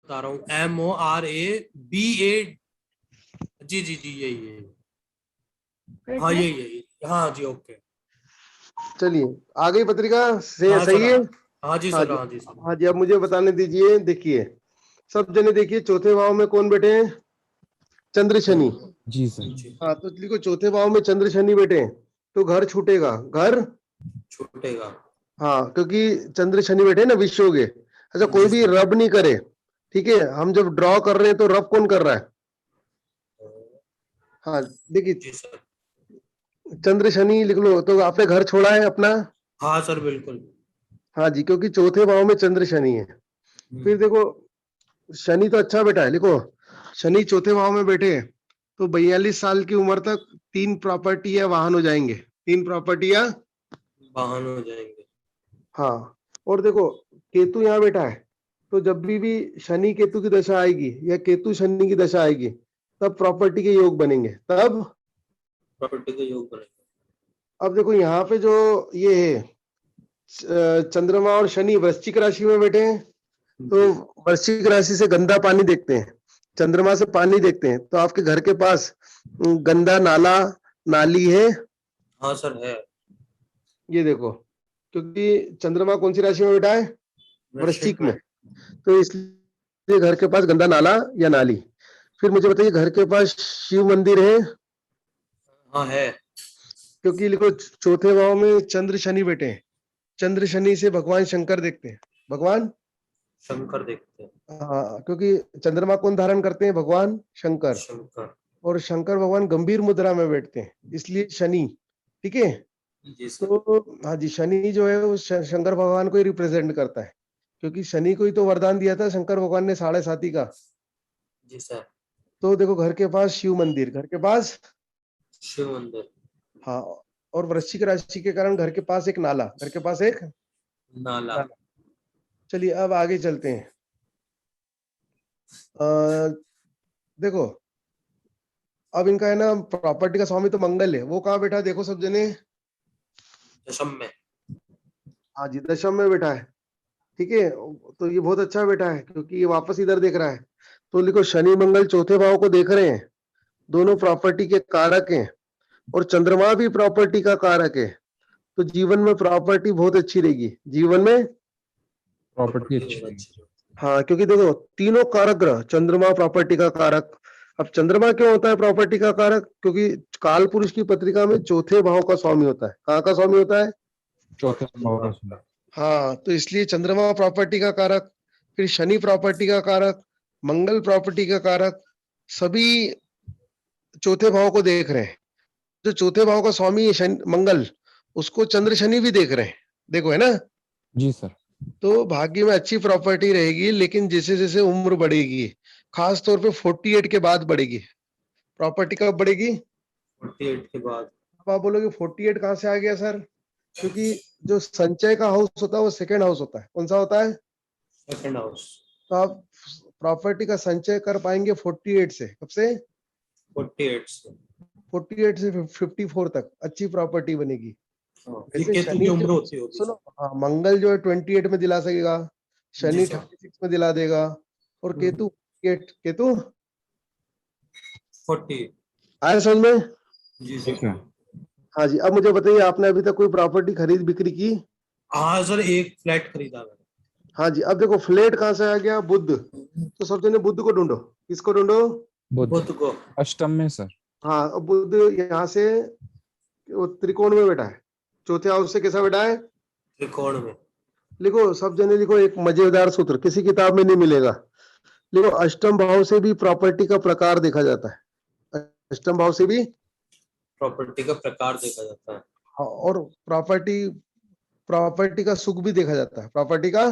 बता रहा हूँ, MORABA। जी जी जी, यही है। हाँ यही यही, हाँ जी, ओके। चलिए आ गई पत्रिका से, हाँ सर, सही है। हाँ जी हाँ सर, जी, हाँ जी सर। हाँ जी। अब मुझे बताने दीजिए, देखिए सब जने देखिए, चौथे भाव में कौन बैठे हैं? चंद्र शनि। जी सर। जी, हाँ तो लिखो चौथे भाव में चंद्र शनि बैठे हैं, तो घर छूटेगा, घर। छूटेगा। हाँ क्योंकि चंद्र शनि बैठे हैं ना, विश्व के। अच्छा, कोई जी भी सर। रब नहीं करे, ठीक है। हम जब ड्रॉ कर रहे हैं तो रब कौन कर रहा है? हाँ देखिए, जी सर। चंद्र शनि लिख लो, तो आपने घर छोड़ा है अपना। हाँ सर, बिल्कुल। हाँ जी, क्योंकि चौथे भाव में चंद्र शनि है। फिर देखो, शनि तो अच्छा बेटा है, लिखो शनि चौथे भाव में बैठे हैं, तो 42 साल की उम्र तक 3 प्रॉपर्टी या वाहन हो जाएंगे, 3 प्रॉपर्टी या वाहन हो जाएंगे। हाँ। और देखो, केतु यहाँ बैठा है, तो जब भी शनि केतु की दशा आएगी या केतु शनि की दशा आएगी, तब प्रॉपर्टी के योग बनेंगे, तब प्रॉपर्टी के योग बनेंगे। अब देखो यहाँ पे जो ये है, चंद्रमा और शनि वृश्चिक राशि में बैठे हैं, तो वृश्चिक राशि से गंदा पानी देखते हैं, चंद्रमा से पानी देखते हैं, तो आपके घर के पास गंदा नाला, नाली है? हाँ सर, है। ये देखो, क्योंकि चंद्रमा कौन सी राशि में बैठा है? वृश्चिक वृश्चिक में। में। तो इसलिए घर के पास गंदा नाला या नाली। फिर मुझे बताइए, घर के पास शिव मंदिर है? हाँ है। क्योंकि लिखो चौथे भाव में चंद्र शनि बैठे हैं, चंद्र शनि से भगवान शंकर देखते हैं, भगवान शंकर देखते हैं। हाँ, क्योंकि चंद्रमा कौन धारण करते हैं? भगवान शंकर। शंकर। और शंकर भगवान गंभीर मुद्रा में बैठते हैं, इसलिए शनि, ठीक है। जी सर। तो हाँ जी, शनि जो है वो शंकर भगवान को ही रिप्रेजेंट करता है, क्योंकि शनि को ही तो वरदान दिया था शंकर भगवान ने 7.5 का। जी सर। तो देखो, घर के पास शिव मंदिर, घर के पास शिव मंदिर। हाँ। और वृश्चिक राशि के कारण घर के पास एक नाला, घर के पास एक नाला। नाला। चलिए अब आगे चलते हैं। देखो, अब इनका है ना, प्रॉपर्टी का स्वामी तो मंगल है, वो कहाँ बैठा है देखो सब जने। दशम में। हाँ जी, दशम में बैठा है, ठीक है। तो ये बहुत अच्छा बैठा है, क्योंकि ये वापस इधर देख रहा है। तो लिखो शनि मंगल चौथे भाव को देख रहे हैं, दोनों प्रॉपर्टी के कारक हैं, और चंद्रमा भी प्रॉपर्टी का कारक है। तो जीवन में प्रॉपर्टी बहुत अच्छी रहेगी, जीवन में प्रॉपर्टी बहुत अच्छी अच्छी। हाँ, क्योंकि देखो तीनों कारक ग्रह, चंद्रमा प्रॉपर्टी का कारक। अब चंद्रमा क्यों होता है प्रॉपर्टी का कारक? क्योंकि काल पुरुष की पत्रिका में चौथे भाव का स्वामी होता है। कहाँ का स्वामी होता है? चौथे चौथे भाव का भाव। सुना। हाँ, तो इसलिए चंद्रमा प्रॉपर्टी का कारक, फिर शनि प्रॉपर्टी का कारक, मंगल प्रॉपर्टी का कारक, सभी चौथे भाव को देख रहे हैं। जो चौथे भाव का स्वामी है शनि मंगल, उसको चंद्र शनि भी देख रहे हैं, देखो है ना। जी सर। तो भाग्य में अच्छी प्रॉपर्टी रहेगी, लेकिन जैसे जैसे उम्र बढ़ेगी, खास तौर पे 48 के बाद बढ़ेगी प्रॉपर्टी। कब बढ़ेगी? 48 के बाद। अब आप बोलोगे 48 कहाँ से आ गया सर? क्योंकि जो संचय का हाउस होता है वो सेकंड हाउस होता है। कौन सा होता है? Second house. तो आप प्रॉपर्टी का संचय कर पाएंगे 48 से। कब से? 48 से। 48 से 54 तक अच्छी प्रॉपर्टी बनेगी। हाँ, ये वैसे केतु की शनि जो, उम्र होती होगी सुनो, सर। हाँ, मंगल जो है 28 में दिला सकेगा, जी शनि सर। 36 में दिला देगा, और केतु केतु 40। आया समझ में? जी ठीक सर। है। हाँ जी। अब मुझे बताइए, आपने अभी तक कोई प्रॉपर्टी खरीद बिक्री की? हाँ सर, एक फ्लैट खरीदा मैंने। हाँ जी। अब देखो फ्लैट कहाँ से आ गया? बुध। तो सब जने बुध को ढूंढो। किसको ढूंढो? बुध बुध को। अष्टम में सर। हाँ, अब बुध यहाँ से वो त्रिकोण में बैठा है, चौथे हाउस से कैसा बैठा है? त्रिकोण में। लिखो सब जने, लिखो एक मजेदार सूत्र, किसी किताब में नहीं मिलेगा। लिखो अष्टम भाव से भी प्रॉपर्टी का प्रकार देखा जाता है, अष्टम भाव से भी। प्रॉपर्टी का प्रकार देखा जाता है। हाँ, और प्रॉपर्टी प्रॉपर्टी का सुख भी देखा जाता है, प्रॉपर्टी का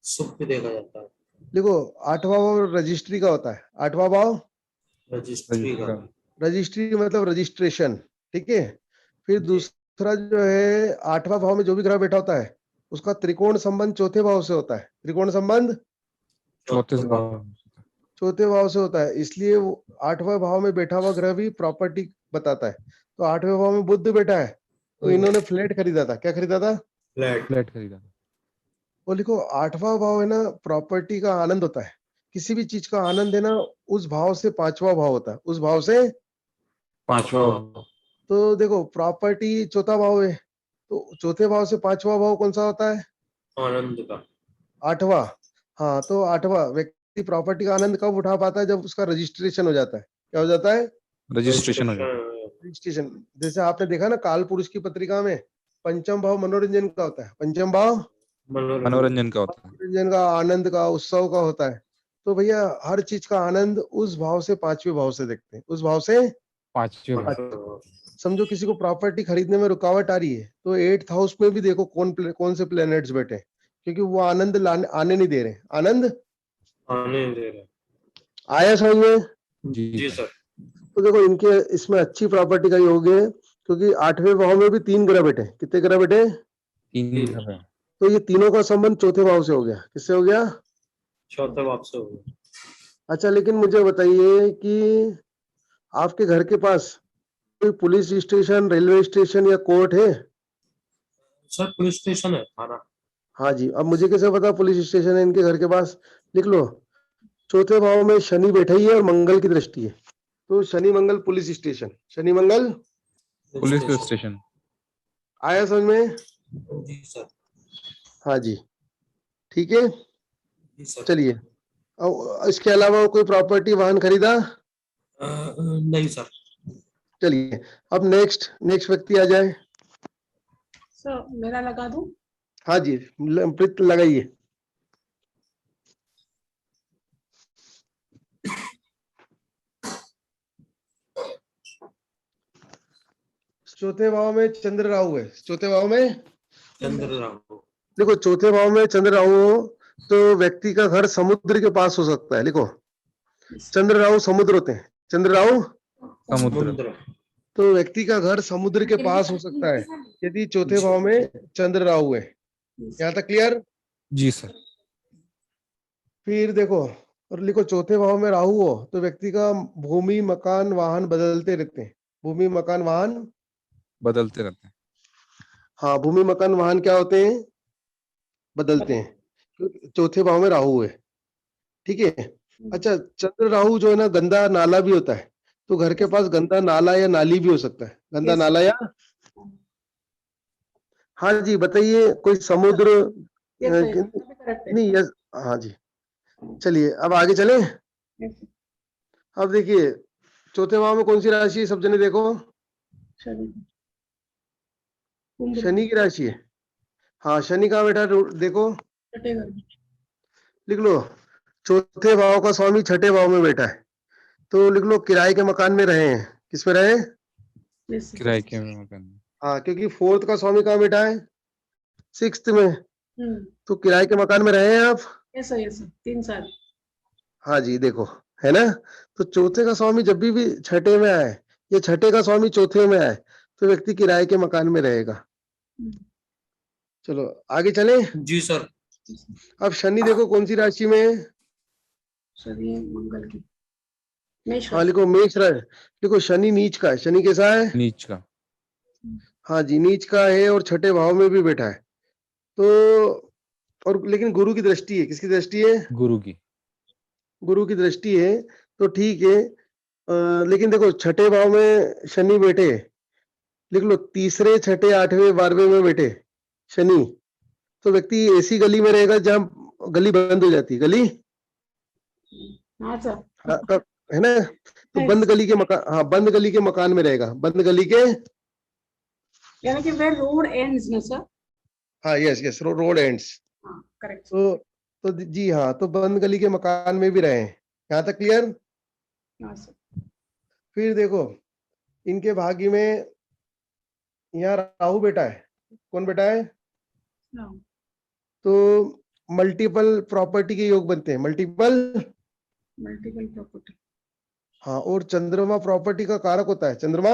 सुख भी देखा जाता है। देखो। 8वां भाव रजिस्ट्री का होता है, 8वां भाव रजिस्ट्री का। रजिस्ट्री मतलब रजिस्ट्रेशन, ठीक है। फिर जी। दूसरा जो है, 8वां भाव में जो भी ग्रह बैठा होता है, उसका त्रिकोण संबंध चौथे भाव से होता है। त्रिकोण संबंध चौथे चौथे भाव। भाव। चौथे भाव से होता है, इसलिए वो 8वें भाव में बैठा हुआ ग्रह भी प्रॉपर्टी बताता है। तो 8वें भाव में बुध बैठा है, तो इन्होंने फ्लैट खरीदा था। क्या खरीदा था? फ्लैट। फ्लैट खरीदा। वो लिखो 8वां भाव है ना, प्रॉपर्टी का आनंद होता है, किसी भी चीज का आनंद है ना, उस भाव से पांचवा भाव होता है, उस भाव से। पांचवा भाव, तो देखो प्रॉपर्टी चौथा भाव है, तो चौथे भाव से पांचवा भाव कौन सा होता है? आनंद का। आठवां। हाँ, तो आठवां व्यक्ति प्रॉपर्टी का आनंद कब उठा पाता है? जब उसका रजिस्ट्रेशन हो जाता है। क्या हो जाता है? रजिस्ट्रेशन हो जाता रजिस्ट्रेशन। जैसे आपने देखा ना काल पुरुष की पत्रिका में, पंचम भाव मनोरंजन का होता है, पंचम भाव है। मनोरंजन। मनोरंजन का होता है। मनोरंजन का, आनंद का, उत्सव का होता है। तो भैया हर चीज का आनंद उस भाव से पांचवें भाव से देखते हैं, उस भाव से। पांचवे भाव। पांचवा भाव। समझो किसी को प्रॉपर्टी खरीदने में रुकावट आ रही है, तो 8th हाउस में भी देखो कौन से प्लैनेट्स बैठे हैं, क्योंकि वो आनंद आने नहीं दे रहे। आनंद आने दे रहे। आया समझ में? जी सर। तो देखो इनके इसमें अच्छी प्रॉपर्टी का योग है, क्योंकि 8वें भाव में भी 3 ग्रह बैठे। कितने ग्रह बैठे? 3 ग्रह है। तो ये तीनों का संबंध चौथे भाव से हो गया। किससे हो गया? चौथे भाव से हो गया। अच्छा, लेकिन मुझे बताइए कि आपके घर के पास कोई पुलिस स्टेशन, रेलवे स्टेशन या कोर्ट है? सर पुलिस स्टेशन है थाना। हाँ जी। अब मुझे कैसे पता पुलिस स्टेशन है इनके घर के पास? लिख लो, चौथे भाव में शनि बैठा ही है और मंगल की दृष्टि है, तो शनि मंगल पुलिस स्टेशन, शनि मंगल पुलिस स्टेशन। आया समझ में? जी सर। हाँ जी, ठीक है। जी सर। चलिए, अब इसके अलावा कोई प्रॉपर्टी वाहन खरीदा? नहीं सर। चलिए, अब नेक्स्ट व्यक्ति आ जाए। सर मेरा लगा दूं? हाँ जी, प्रीत लगाइए। चौथे भाव में चंद्र राहु है, चौथे भाव में। चंद्र राहु। देखो चौथे भाव में चंद्र राहु हो तो व्यक्ति का घर समुद्र के पास हो सकता है। लिखो, चंद्र राहु समुद्र होते हैं, चंद्र राहु। समुद्र। तो व्यक्ति का घर समुद्र के पास हो सकता है यदि चौथे भाव में चंद्र राहु है। यहाँ तक क्लियर? जी सर। फिर देखो और लिखो, चौथे भाव में राहु हो तो व्यक्ति का भूमि मकान वाहन बदलते रहते हैं। भूमि मकान वाहन, बदलते रहते हैं। हाँ, भूमि मकान वाहन क्या होते हैं? बदलते हैं, क्योंकि चौथे भाव में राहु है। ठीक है। अच्छा, चंद्र राहु जो है ना, गंदा नाला भी होता है, तो घर के पास गंदा नाला या नाली भी हो सकता है। गंदा नाला या, हाँ जी बताइए, कोई समुद्र नहीं? यस, हाँ जी। चलिए अब आगे चले। अब देखिए चौथे भाव में कौन सी राशि है? सब जने देखो, शनि की राशि है। हाँ, शनि कहाँ बैठा है? देखो, लिख लो, चौथे भाव का स्वामी छठे भाव में बैठा है, तो लिख लो किराए के मकान में रहे हैं। किस में रहे? किराए के मकान में। हाँ, क्योंकि 4th का स्वामी कहाँ बैठा है? 6th में, तो किराए के मकान में रहे हैं आप। यस सर 3 साल। हाँ जी, देखो, है ना? तो चौथे का स्वामी जब भी छठे में आए या छठे का स्वामी चौथे में आए तो व्यक्ति किराए के मकान में रहेगा। चलो आगे चले। जी सर। अब शनि देखो कौन सी राशि में है? शनि मंगल की मेष हाँ, लिखो मेष राशि। लिखो शनि नीच का है। शनि कैसा है? नीच का। हाँ जी, नीच का है और छठे भाव में भी बैठा है। तो और लेकिन गुरु की दृष्टि है। किसकी दृष्टि है? गुरु की। गुरु की दृष्टि है, तो ठीक है। लेकिन देखो छठे भाव में शनि बैठे, लिख लो तीसरे छठे 8वें 12वें में बैठे शनि, तो व्यक्ति ऐसी गली में रहेगा जहां गली बंद हो जाती है। गली, हाँ सर। हाँ, है ना? तो बंद गली के मकान, हाँ, बंद गली के मकान में रहेगा। बंद गली के, यानी कि वेयर रोड एंड्स ना सर। हाँ, यस, रोड एंड्स। हाँ करेक्ट। तो जी हाँ, तो बंद गली के मकान में भी रहे हैं। यहाँ तक क्लियर? हाँ सर। फिर देखो इनके भाग्य में यहाँ राहु बेटा है। कौन बेटा है? हाँ। तो मल्टीपल प्रॉपर्टी के योग बनते हैं। Multiple property. हाँ, और चंद्रमा प्रॉपर्टी का कारक होता है। चंद्रमा,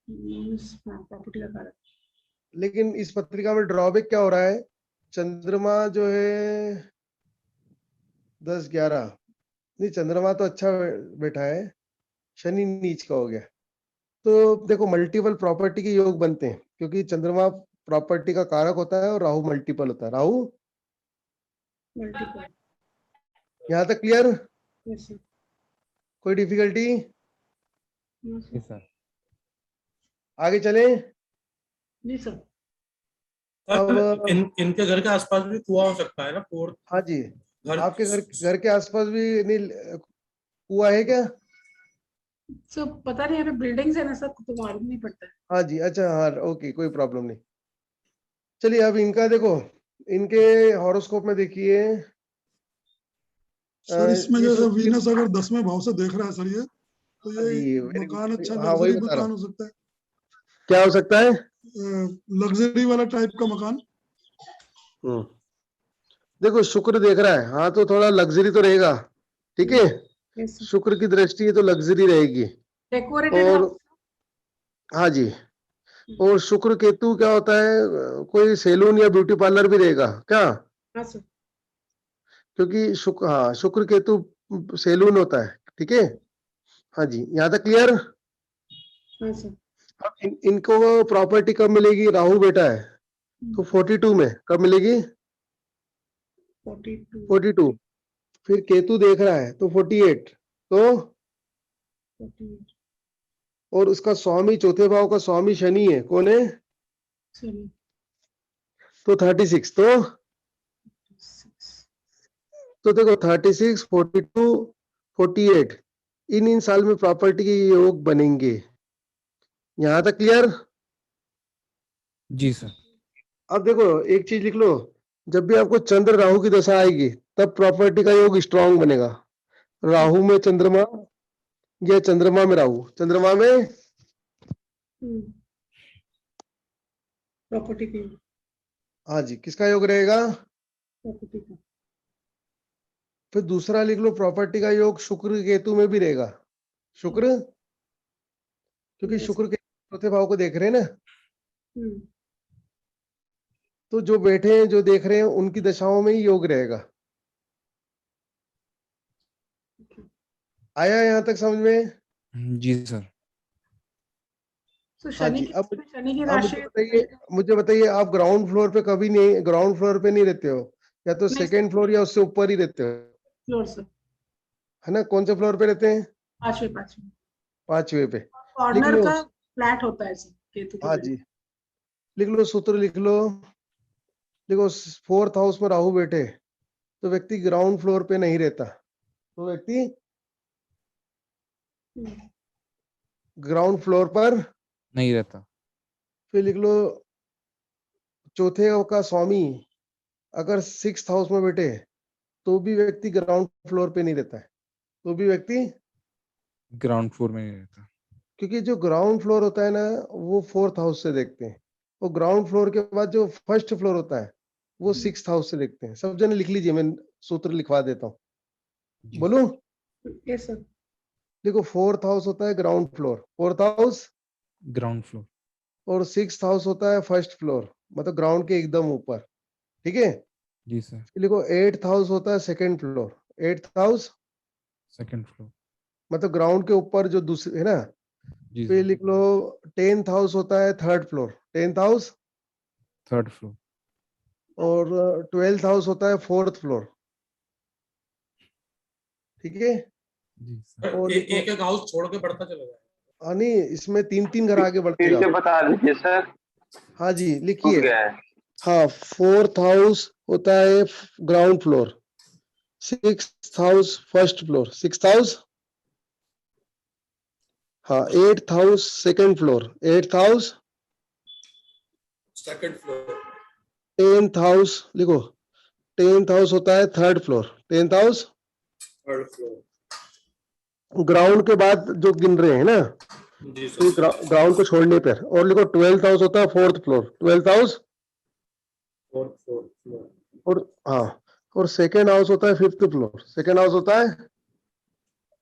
प्रॉपर्टी का कारक। लेकिन इस पत्रिका में ड्रॉबैक क्या हो रहा है? चंद्रमा जो है 10-11, नहीं, चंद्रमा तो अच्छा बैठा है, शनि नीच का हो गया। तो देखो मल्टीपल प्रॉपर्टी के योग बनते हैं क्योंकि चंद्रमा प्रॉपर्टी का कारक होता है और राहु मल्टीपल होता है। राहु मल्टीपल। यहाँ तक क्लियर? Yes, sir. कोई डिफिकल्टी? No, जी sir. सर। आगे चले। जी सर। अब इनके घर के आसपास भी कुआं हो सकता है ना, फोर्थ हाँ जी, घर। आपके घर के आसपास भी नहीं कुआं है क्या? सर पता नहीं, अभी बिल्डिंग्स है ना सर, तो मालूम नहीं पड़ता है। हाँ जी, अच्छा, हाँ, ओके, कोई प्रॉब्लम नहीं। चलिए अब इनका देखो, इनके हॉरोस्कोप में देखिए। सर इसमें ये जैसे शुक्र, वीनस अगर 10वें भाव से देख रहा है सर, ये तो हाँ ये जी, वेरी मकान गुड, अच्छा हाँ वही लग्जरी बता रहा मकान हूँ। हो सकता है, क्या हो सकता है? लग्जरी वाला टाइप का मकान। देखो शुक्र देख रहा है, हाँ, तो थोड़ा लग्जरी तो रहेगा, ठीक है। Yes, sir. शुक्र की दृष्टि है तो लग्जरी रहेगी। Decorated और house. हाँ जी, और शुक्र केतु क्या होता है, कोई सैलून या ब्यूटी पार्लर भी रहेगा क्या? हाँ सर। क्योंकि शुक्र, हाँ, शुक्र केतु सैलून होता है, ठीक है। हाँ जी, यहाँ तक क्लियर? हाँ सर। अब इनको प्रॉपर्टी कब मिलेगी? राहु बेटा है तो 42 में कब मिलेगी? 42. 42। फिर केतु देख रहा है तो 48, तो 48. और उसका स्वामी, चौथे भाव का स्वामी शनि है, कौन है? Sorry. तो 36, तो देखो 36, 42, 48, इन साल में प्रॉपर्टी के योग बनेंगे। यहाँ तक क्लियर? जी सर। अब देखो एक चीज लिख लो, जब भी आपको चंद्र राहु की दशा आएगी तब प्रॉपर्टी का योग स्ट्रांग बनेगा। राहु में चंद्रमा या चंद्रमा में राहु, चंद्रमा में प्रॉपर्टी की, हाँ जी, किसका योग रहेगा? प्रॉपर्टी का। फिर दूसरा लिख लो, प्रॉपर्टी का योग शुक्र केतु में भी रहेगा। शुक्र, क्योंकि Yes. शुक्र के चौथे भाव को देख रहे हैं ना, हम्म, तो जो बैठे हैं, जो देख रहे हैं, उनकी दशाओं में ही योग रहेगा। आया यहाँ तक समझ में? जी सर। तो हाँ शनि जी। की, अब शनि की आप राशि मुझे बताइए, आप ग्राउंड फ्लोर पे कभी नहीं, ग्राउंड फ्लोर पे नहीं रहते हो, या तो नहीं, सेकेंड फ्लोर या उससे ऊपर ही रहते हो, फ्लोर सर, है ना? कौन से फ्लोर पे रहते हैं? 5वें। 5वें पे। लिख कॉर्नर लो, का फ्लैट होता है सर, केतु के हाँ वजह जी, लिख लो, सूत्र लिख लो। देखो 4th हाउस में राहु बैठे तो व्यक्ति ग्राउंड फ्लोर पे नहीं रहता, तो व्यक्ति से। ग्राउंड फ्लोर पर। नहीं रहता। फिर लिख लो, चौथे का स्वामी अगर 6th हाउस में बैठे तो भी व्यक्ति ग्राउंड फ्लोर पे नहीं रहता है, तो भी व्यक्ति, ग्राउंड फ्लोर में नहीं रहता। क्योंकि जो ग्राउंड फ्लोर होता है ना, वो 4th हाउस से देखते हैं, और ग्राउंड फ्लोर के बाद जो फर्स्ट फ्लोर होता है वो 6th हाउस से देखते हैं। सब जने लिख लीजिए, मैं सूत्र लिखवा देता हूँ, जी बोलूं? Yes sir. देखो 4th हाउस होता है ground floor, 4th house, ground floor. और 6th हाउस होता है फर्स्ट फ्लोर, मतलब ग्राउंड के एकदम ऊपर, ठीक है। जी सर। देखो 8th हाउस होता है second floor, 8th house second floor. मतलब ग्राउंड के ऊपर जो दूसरे है ना। जी फिर सर। लिख लो 10th हाउस होता है third floor, 10th house, third floor. और 12th हाउस होता है 4th फ्लोर, ठीक है। जी सर। और लिखो, एक एक हाउस छोड़ के बढ़ता चला जाएगा। नहीं, इसमें 3 घर आगे बढ़ते फिर से जाओ। बता दीजिए सर, हाँ जी, छूट लिखिए। गया है। हाँ, 4th हाउस होता है ground floor, 6th house first floor, 6th house, हाँ, 8th house second floor, 8th house, second floor. 10th house लिखो, 10th हाउस होता है third floor, 10th house third floor. Ground के बाद जो गिन रहे हैं ना, जी तो सर। ग्राउंड को छोड़ने पर। और लिखो 12th हाउस होता है 4th floor, 12th house, fourth floor. और हाँ, और सेकेंड हाउस होता है 5th फ्लोर, सेकेंड हाउस होता है,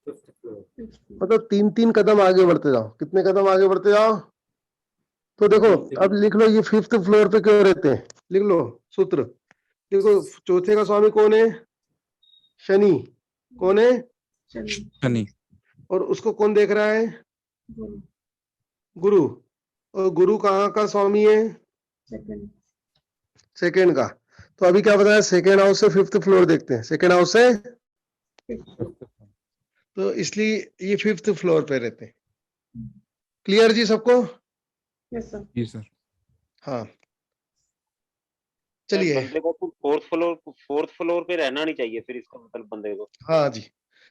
फिफ्थ फ्लोर। मतलब 3 कदम आगे बढ़ते जाओ। कितने कदम आगे बढ़ते जाओ? तो देखो, अब लिख लो ये 5th फ्लोर पे क्यों रहते हैं, लिख लो सूत्र। देखो चौथे का स्वामी कौन है? शनि। कौन है? शनि। और उसको कौन देख रहा है? गुरु। और गुरु कहाँ का स्वामी है? सेकेंड का। तो अभी क्या बताया, सेकेंड हाउस से 5th फ्लोर देखते हैं, सेकेंड हाउस से तो इसलिए ये 5th फ्लोर पे रहते हैं। क्लियर जी सबको? Yes sir. जी सर। हाँ चलिए। बंदे को फोर्थ फ्लोर पे रहना नहीं चाहिए फिर, इसका मतलब बंदे को। हाँ जी।